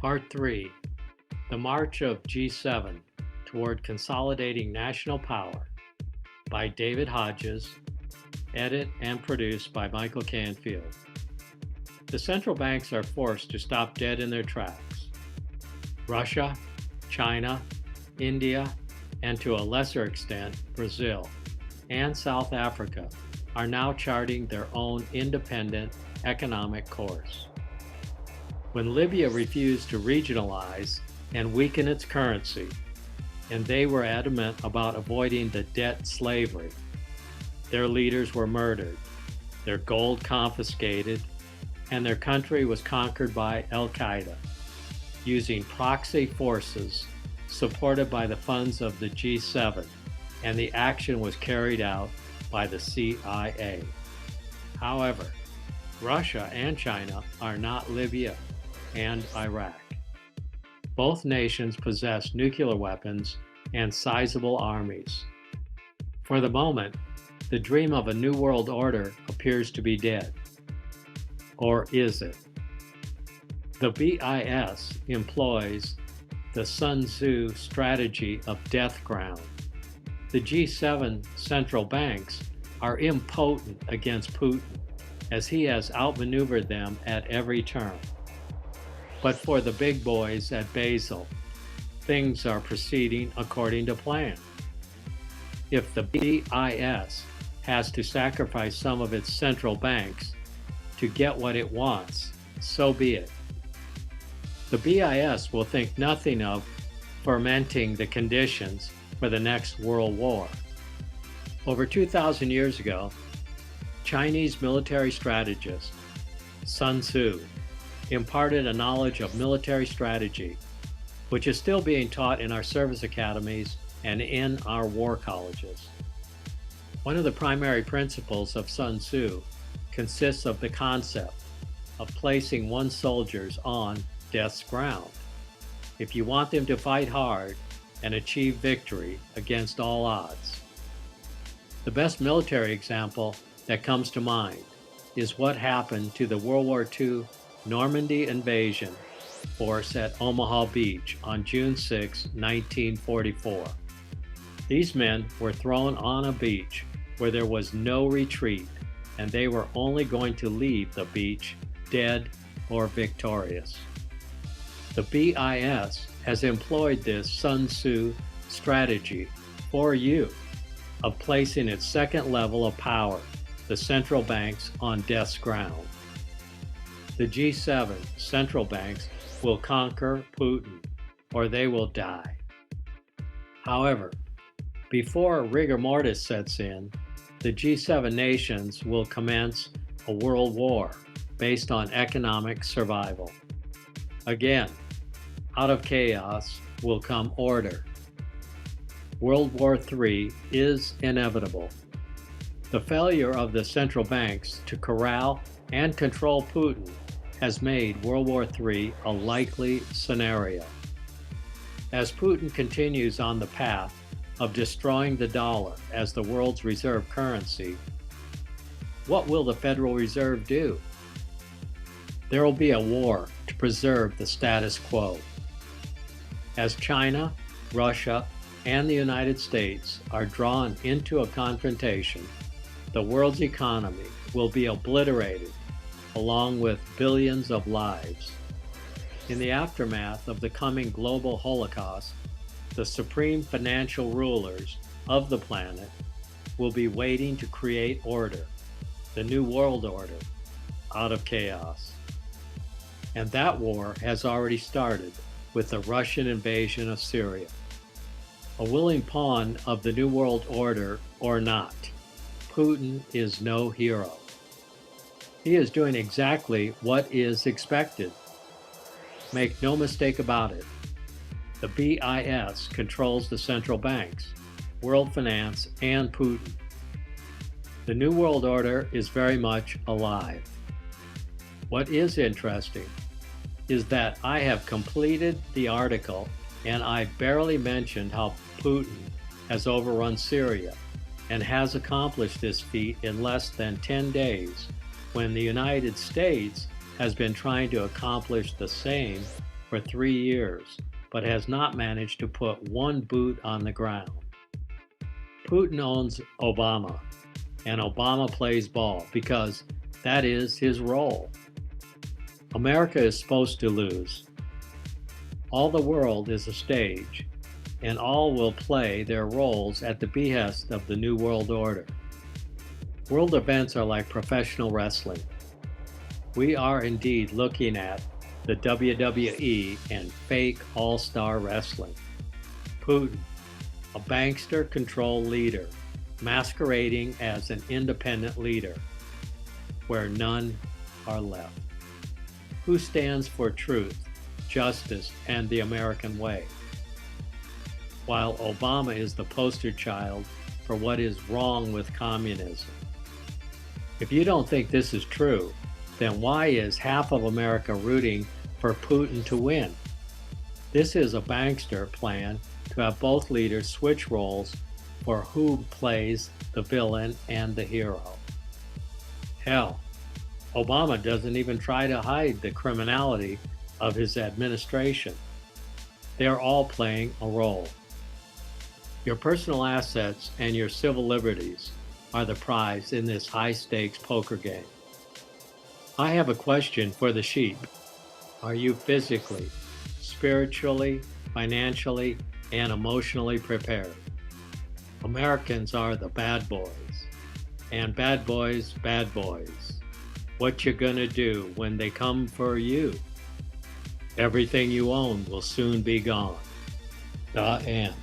Part 3: The March of G7 Toward Consolidating National Power by David Hodges, edit and produced by Michael Canfield. The central banks are forced to stop dead in their tracks. Russia, China, India, and to a lesser extent Brazil, and South Africa are now charting their own independent economic course. When Libya refused to regionalize and weaken its currency, and they were adamant about avoiding the debt slavery, their leaders were murdered, their gold confiscated, and their country was conquered by Al-Qaeda, using proxy forces supported by the funds of the G7, and the action was carried out by the CIA. However, Russia and China are not Libya and Iraq. Both nations possess nuclear weapons and sizable armies. For the moment, the dream of a new world order appears to be dead. Or is it? The BIS employs the Sun Tzu strategy of death ground. The G7 central banks are impotent against Putin, as he has outmaneuvered them at every turn. But for the big boys at Basel, things are proceeding according to plan. If the BIS has to sacrifice some of its central banks to get what it wants, so be it. The BIS will think nothing of fermenting the conditions for the next world war. Over 2,000 years ago, Chinese military strategist Sun Tzu imparted a knowledge of military strategy, which is still being taught in our service academies and in our war colleges. One of the primary principles of Sun Tzu consists of the concept of placing one's soldiers on death's ground if you want them to fight hard and achieve victory against all odds. The best military example that comes to mind is what happened to the World War II Normandy invasion force at Omaha Beach on June 6, 1944. These men were thrown on a beach where there was no retreat, and they were only going to leave the beach dead or victorious. The BIS has employed this Sun Tzu strategy for you of placing its second level of power, the central banks, on death's ground. The G7 central banks will conquer Putin, or they will die. However, before rigor mortis sets in, the G7 nations will commence a world war based on economic survival. Again, out of chaos will come order. World War III is inevitable. The failure of the central banks to corral and control Putin has made World War III a likely scenario. As Putin continues on the path of destroying the dollar as the world's reserve currency, what will the Federal Reserve do? There will be a war to preserve the status quo. As China, Russia, and the United States are drawn into a confrontation, the world's economy will be obliterated, along with billions of lives. In the aftermath of the coming global holocaust, the supreme financial rulers of the planet will be waiting to create order, the new world order, out of chaos. And that war has already started with the Russian invasion of Syria. A willing pawn of the new world order or not, Putin is no hero. He is doing exactly what is expected. Make no mistake about it. The BIS controls the central banks, world finance, and Putin. The New World Order is very much alive. What is interesting is that I have completed the article and I barely mentioned how Putin has overrun Syria and has accomplished this feat in less than 10 days, when the United States has been trying to accomplish the same for 3 years, but has not managed to put one boot on the ground. Putin owns Obama, and Obama plays ball because that is his role. America is supposed to lose. All the world is a stage, and all will play their roles at the behest of the New World Order. World events are like professional wrestling. We are indeed looking at the WWE and fake all-star wrestling. Putin, a bankster-controlled leader, masquerading as an independent leader, where none are left. Who stands for truth, justice, and the American way? While Obama is the poster child for what is wrong with communism. If you don't think this is true, then why is half of America rooting for Putin to win? This is a bankster plan to have both leaders switch roles for who plays the villain and the hero. Hell, Obama doesn't even try to hide the criminality of his administration. They're all playing a role. Your personal assets and your civil liberties are the prize in this high-stakes poker game. I have a question for the sheep. Are you physically, spiritually, financially, and emotionally prepared? Americans are the bad boys. And bad boys, bad boys. What you gonna do when they come for you? Everything you own will soon be gone. The end.